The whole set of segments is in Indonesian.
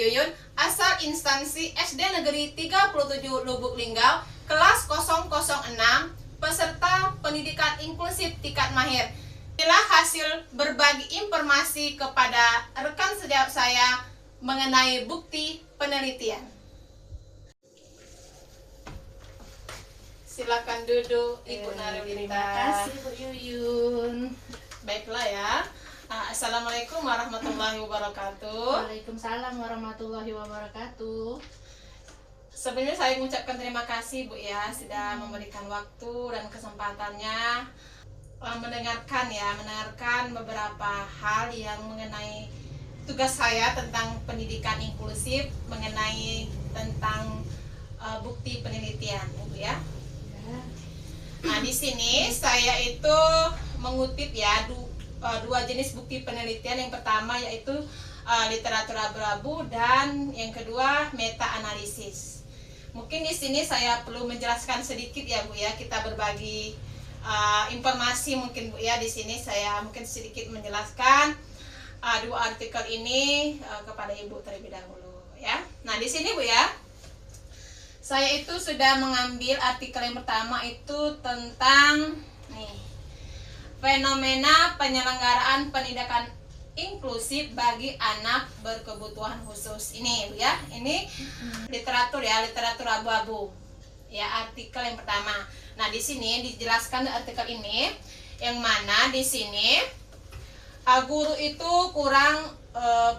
Yuyun, asal instansi SD Negeri 37 Lubuk Linggau, kelas 006, peserta pendidikan inklusif tingkat mahir. Inilah hasil berbagi informasi kepada rekan sejawat saya mengenai bukti penelitian. Silakan duduk, Ibu Narulita. Terima kasih Bu Yuyun. Baiklah ya. Assalamualaikum warahmatullahi wabarakatuh. Waalaikumsalam warahmatullahi wabarakatuh. Sebenarnya saya mengucapkan terima kasih Bu ya, sudah memberikan waktu dan kesempatannya mendengarkan beberapa hal yang mengenai tugas saya tentang pendidikan inklusif, mengenai tentang bukti penelitian, Bu ya. Nah, di sini saya itu mengutip ya dua jenis bukti penelitian. Yang pertama yaitu literatur abu-abu dan yang kedua meta analisis. Mungkin di sini saya perlu menjelaskan sedikit ya Bu ya, kita berbagi informasi mungkin Bu ya. Di sini saya mungkin sedikit menjelaskan dua artikel ini kepada Ibu terlebih dahulu ya. Nah, di sini Bu ya, saya itu sudah mengambil artikel yang pertama itu tentang fenomena penyelenggaraan pendidikan inklusif bagi anak berkebutuhan khusus. Ini Bu ya, ini literatur ya, literatur abu-abu. Ya, artikel yang pertama. Nah, di sini dijelaskan artikel ini yang mana di sini guru itu kurang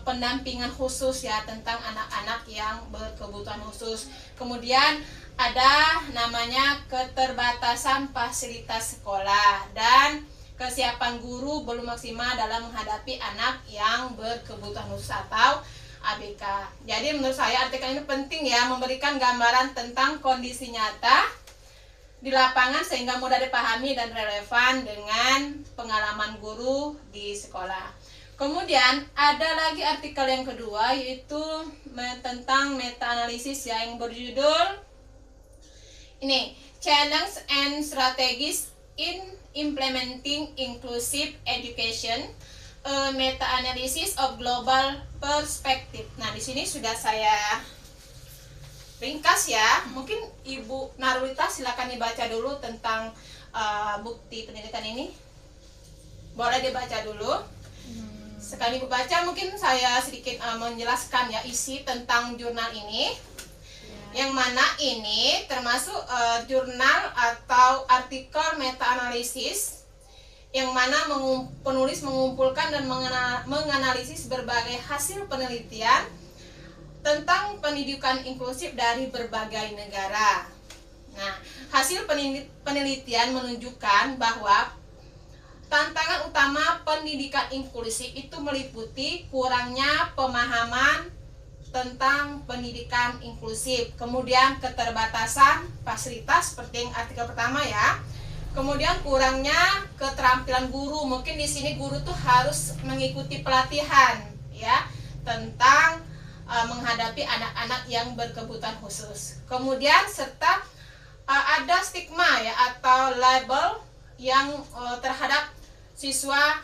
pendampingan khusus ya tentang anak-anak yang berkebutuhan khusus. Kemudian ada namanya keterbatasan fasilitas sekolah dan kesiapan guru belum maksimal dalam menghadapi anak yang berkebutuhan khusus atau ABK. Jadi menurut saya artikel ini penting ya, memberikan gambaran tentang kondisi nyata di lapangan sehingga mudah dipahami dan relevan dengan pengalaman guru di sekolah. Kemudian ada lagi artikel yang kedua yaitu tentang meta analisis yang berjudul ini Challenge and Strategies in Implementing Inclusive Education, Meta Analysis of Global Perspective. Nah, di sini sudah saya ringkas ya. Mungkin Ibu Narulita silakan dibaca dulu tentang bukti penelitian ini. Boleh dibaca dulu. Sekali Ibu baca, mungkin saya sedikit menjelaskan ya isi tentang jurnal ini. Yang mana ini termasuk jurnal atau artikel meta-analisis yang mana penulis mengumpulkan dan menganalisis berbagai hasil penelitian tentang pendidikan inklusif dari berbagai negara. Nah, hasil penelitian menunjukkan bahwa tantangan utama pendidikan inklusif itu meliputi kurangnya pemahaman tentang pendidikan inklusif, kemudian keterbatasan fasilitas seperti yang artikel pertama ya, kemudian kurangnya keterampilan guru. Mungkin di sini guru tuh harus mengikuti pelatihan ya tentang menghadapi anak-anak yang berkebutuhan khusus. Kemudian serta ada stigma ya atau label yang terhadap siswa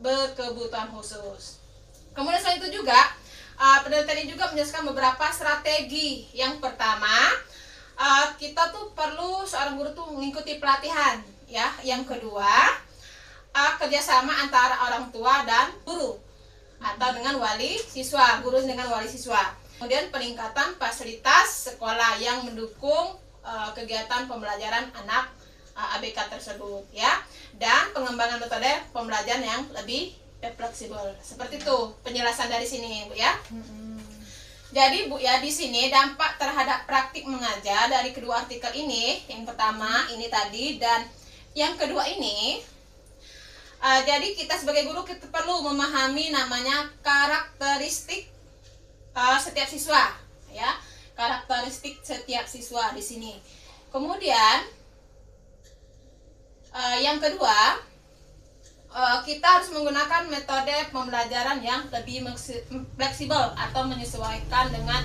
berkebutuhan khusus. Kemudian selain itu juga penelitian ini juga menjelaskan beberapa strategi. Yang pertama, kita tuh perlu seorang guru tuh mengikuti pelatihan ya. Yang kedua, kerjasama antara orang tua dan guru atau dengan wali siswa, guru dengan wali siswa. Kemudian peningkatan fasilitas sekolah yang mendukung kegiatan pembelajaran anak ABK tersebut ya, dan pengembangan metode pembelajaran yang lebih fleksibel. Seperti itu penjelasan dari sini Bu ya. Jadi Bu ya, di sini dampak terhadap praktik mengajar dari kedua artikel ini, yang pertama ini tadi dan yang kedua ini, jadi kita sebagai guru kita perlu memahami namanya karakteristik setiap siswa ya, karakteristik setiap siswa di sini. Kemudian yang kedua, kita harus menggunakan metode pembelajaran yang lebih fleksibel atau menyesuaikan dengan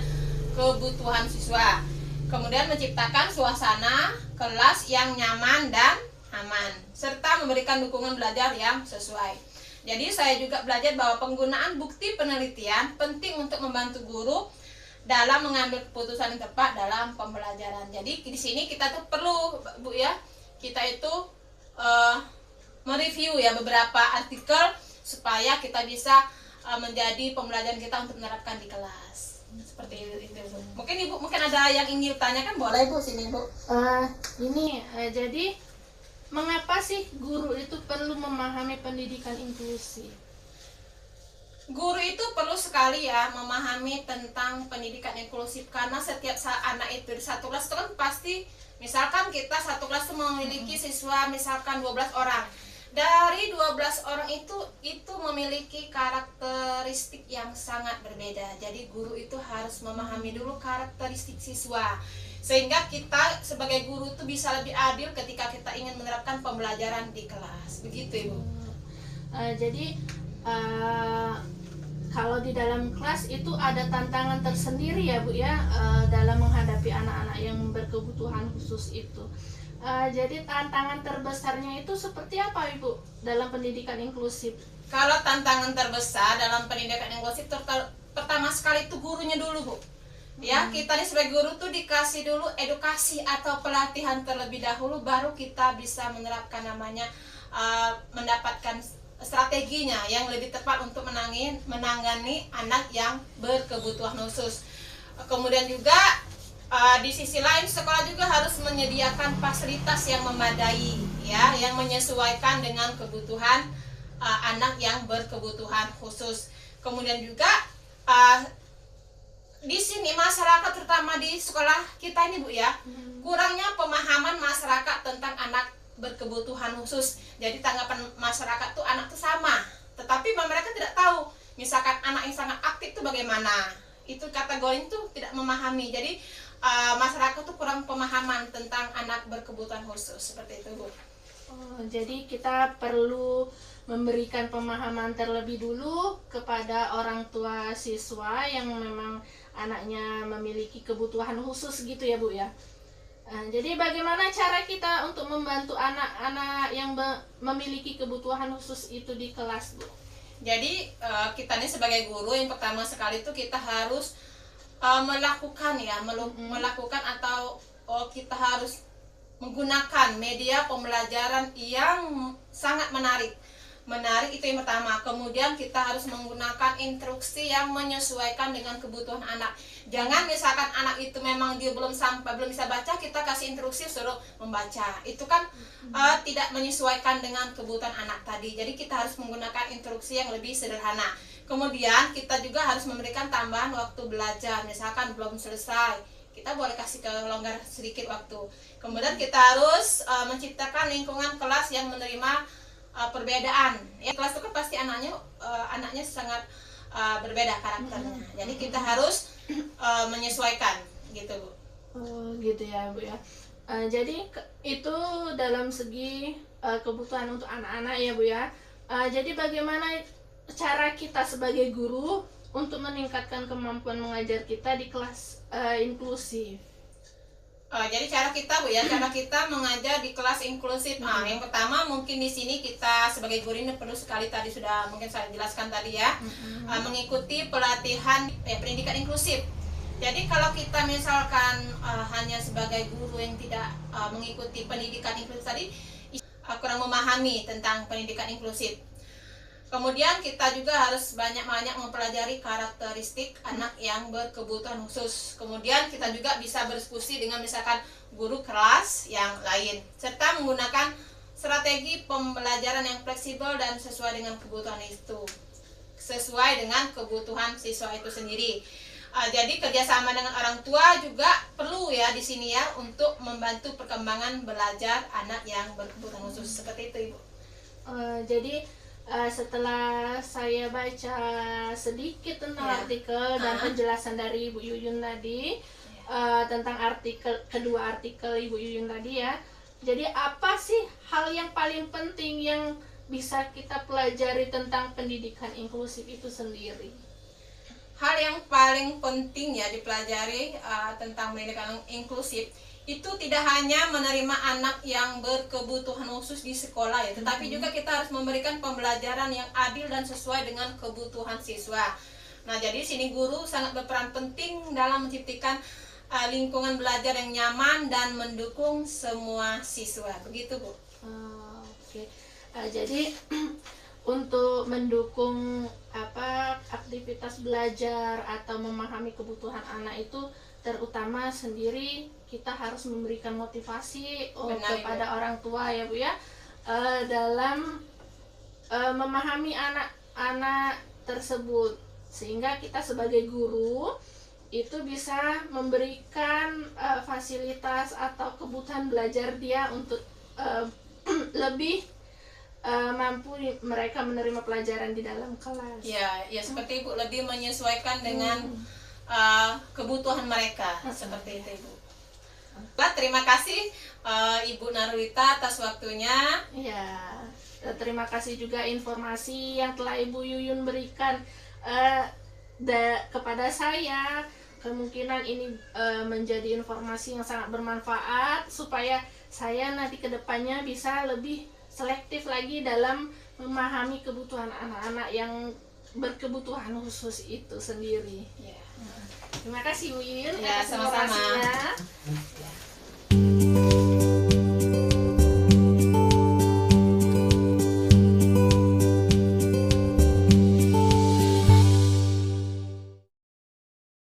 kebutuhan siswa. Kemudian menciptakan suasana kelas yang nyaman dan aman, serta memberikan dukungan belajar yang sesuai. Jadi saya juga belajar bahwa penggunaan bukti penelitian penting untuk membantu guru dalam mengambil keputusan yang tepat dalam pembelajaran. Jadi di sini kita tuh perlu Bu ya, kita itu mereview ya beberapa artikel supaya kita bisa menjadi pembelajaran kita untuk menerapkan di kelas. Seperti itu Bu. Mungkin Ibu ada yang ingin ditanyakan, boleh Bu, sini Bu. Jadi mengapa sih guru itu perlu memahami pendidikan inklusi? Guru itu perlu sekali ya memahami tentang pendidikan inklusif, karena setiap anak itu di satu kelas itu kan pasti, misalkan kita satu kelas itu memiliki siswa misalkan 12 orang. Dari 12 orang itu memiliki karakteristik yang sangat berbeda. Jadi guru itu harus memahami dulu karakteristik siswa, sehingga kita sebagai guru itu bisa lebih adil ketika kita ingin menerapkan pembelajaran di kelas. Begitu Ibu. Jadi kalau di dalam kelas itu ada tantangan tersendiri ya Bu ya, dalam menghadapi anak-anak yang berkebutuhan khusus itu. Jadi tantangan terbesarnya itu seperti apa Ibu dalam pendidikan inklusif? Kalau tantangan terbesar dalam pendidikan inklusif pertama sekali itu gurunya dulu Bu. Ya, kita nih sebagai guru tuh dikasih dulu edukasi atau pelatihan terlebih dahulu, baru kita bisa menerapkan namanya mendapatkan strateginya yang lebih tepat untuk menangani anak yang berkebutuhan khusus. Kemudian juga di sisi lain sekolah juga harus menyediakan fasilitas yang memadai ya, yang menyesuaikan dengan kebutuhan anak yang berkebutuhan khusus. Kemudian juga di sini masyarakat, terutama di sekolah kita ini Bu ya, kurangnya pemahaman masyarakat tentang anak berkebutuhan khusus. Jadi tanggapan masyarakat tuh anak tuh sama, tetapi mereka tidak tahu misalkan anak yang sangat aktif itu bagaimana, itu kategori itu tidak memahami. Jadi masyarakat tuh kurang pemahaman tentang anak berkebutuhan khusus, seperti itu Bu. Jadi kita perlu memberikan pemahaman terlebih dulu kepada orang tua siswa yang memang anaknya memiliki kebutuhan khusus gitu ya Bu ya. Jadi bagaimana cara kita untuk membantu anak-anak yang memiliki kebutuhan khusus itu di kelas Bu? Jadi kita nih sebagai guru yang pertama sekali itu kita harus melakukan atau kita harus menggunakan media pembelajaran yang sangat menarik itu yang pertama. Kemudian kita harus menggunakan instruksi yang menyesuaikan dengan kebutuhan anak. Jangan misalkan anak itu memang dia belum bisa baca, kita kasih instruksi suruh membaca, itu kan tidak menyesuaikan dengan kebutuhan anak tadi. Jadi kita harus menggunakan instruksi yang lebih sederhana. Kemudian kita juga harus memberikan tambahan waktu belajar, misalkan belum selesai, kita boleh kasih kelonggar sedikit waktu. Kemudian kita harus menciptakan lingkungan kelas yang menerima perbedaan. Ya, kelas itu kan pasti anaknya sangat berbeda karakternya. Jadi kita harus menyesuaikan gitu Bu. Gitu ya Bu ya. Jadi itu dalam segi kebutuhan untuk anak-anak ya Bu ya. Jadi bagaimana cara kita sebagai guru untuk meningkatkan kemampuan mengajar kita di kelas inklusif? Jadi cara kita Bu ya, cara kita mengajar di kelas inklusif. Yang pertama mungkin di sini kita sebagai guru ini perlu sekali, tadi sudah mungkin saya jelaskan tadi ya, mengikuti pelatihan pendidikan inklusif. Jadi kalau kita misalkan hanya sebagai guru yang tidak mengikuti pendidikan inklusif tadi, kurang memahami tentang pendidikan inklusif. Kemudian kita juga harus banyak-banyak mempelajari karakteristik anak yang berkebutuhan khusus. Kemudian kita juga bisa berdiskusi dengan misalkan guru kelas yang lain, serta menggunakan strategi pembelajaran yang fleksibel dan sesuai dengan kebutuhan itu, sesuai dengan kebutuhan siswa itu sendiri. Jadi kerjasama dengan orang tua juga perlu ya di sini ya, untuk membantu perkembangan belajar anak yang berkebutuhan khusus, seperti itu Ibu. Jadi setelah saya baca sedikit tentang artikel dan penjelasan dari Ibu Yuyun tadi, tentang kedua artikel Ibu Yuyun tadi ya, jadi apa sih hal yang paling penting yang bisa kita pelajari tentang pendidikan inklusif itu sendiri? Hal yang paling penting ya dipelajari tentang pendidikan inklusif itu tidak hanya menerima anak yang berkebutuhan khusus di sekolah ya, tetapi juga kita harus memberikan pembelajaran yang adil dan sesuai dengan kebutuhan siswa. Nah, jadi sini guru sangat berperan penting dalam menciptakan lingkungan belajar yang nyaman dan mendukung semua siswa. Begitu, Bu. Oke. Jadi untuk mendukung aktivitas belajar atau memahami kebutuhan anak itu, terutama sendiri kita harus memberikan motivasi kepada orang tua ya Bu ya, dalam memahami anak-anak tersebut, sehingga kita sebagai guru itu bisa memberikan fasilitas atau kebutuhan belajar dia untuk lebih mampu mereka menerima pelajaran di dalam kelas. Ya seperti Ibu, lebih menyesuaikan dengan kebutuhan mereka, seperti itu Ibu. Terima kasih Ibu Narwita atas waktunya. Ya, terima kasih juga informasi yang telah Ibu Yuyun berikan kepada saya. Kemungkinan ini menjadi informasi yang sangat bermanfaat supaya saya nanti kedepannya bisa lebih selektif lagi dalam memahami kebutuhan anak-anak yang berkebutuhan khusus itu sendiri. Ya. Terima kasih Bu Yuyun Ya, atas sama-sama. informasinya.